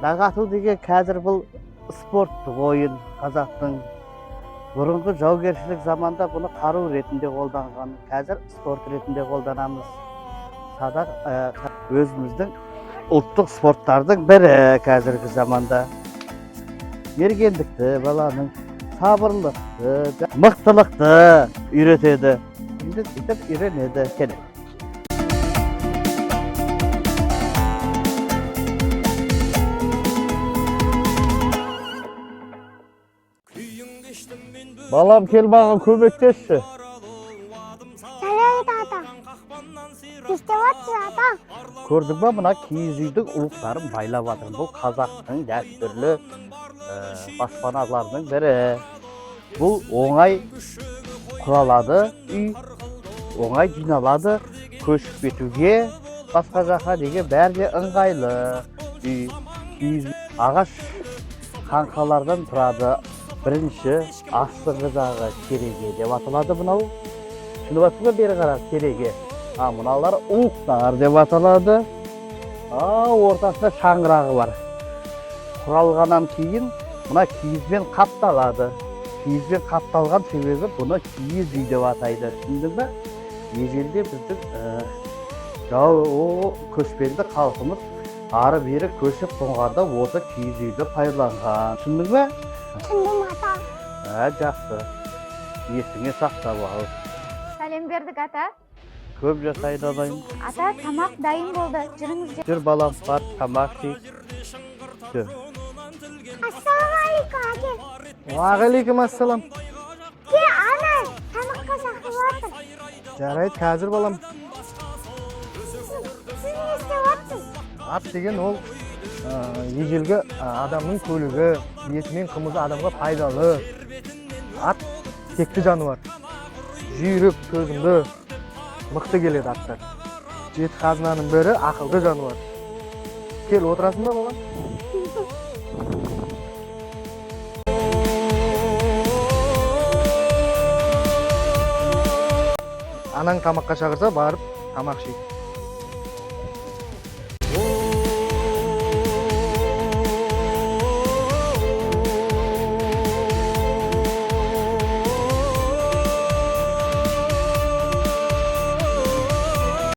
Садақ ату деген қазір бұл спорттық ойын қазақтың. Бұрынғы жаугершілік заманда бұны қару ретінде қолданған, қазір спорт ретінде қолданамыз. Садақ өзіміздің ұлттық спорттардың бірі қазіргі заманда. Мергендікті, баланың сабырлықты, мықтылықты үйретеді. Енді сөйтіп үйренеді екен. Балам, кел маған көмектесші. Жарайды ата. Не істеп жатсыз ата? Көрдің ба, мына киіз үйдің уықтарын байлап жатырмын. Бұл қазақтың дәстүрлі баспаналарының бірі. Бұл оңай құралады үй, оңай жиналады, көшіп кетуге, басқа жаққа деген бәрі де ыңғайлы үй. Киіз ағаш қаңқалардан тұрады. Бірінші астыңғы жағы кереге деп аталады бұнау. Түсініп жатсыз ба, бері қарап кереге. Мыналар уықтар деп аталады. Ортасында шаңырағы бар. Құралғаннан кейін мына киізбен қапталады. Киізбен қапталған себебі бұны киіз үй деп атайды. Түсіндің ба? Ежелде біздің көшпенді халқымыз ары бері көшіп қонғанда осы киіз үйді пайдаланған. Түсіндің ба? Түсіндім ата. Жақсы. Есіңе сақтап ал. Сәлем бердік ата. Көп жасайды алайын. Ата, тамақ дайын болды. Жүріңіз. Жүр балам, бар, тамақ жейік. Жүр. Ассалаумағалейкум әке. Уағалейкум ассалам. Ана, тамаққа шақырып жатыр. Жарайды, қазір балам. Сіз не істеп жатсыз? Ат деген ол ежелгі адамның көлігі, еті мен қымызы адамға пайдалы. Ат текті жануар. Жүйрік, төзімді, мықты келеді аттар. Жеті қазынаның бірі ақылды жануар. Кел, отырасың ба балам? Анаң тамаққа шақырса, барып тамақ жейді.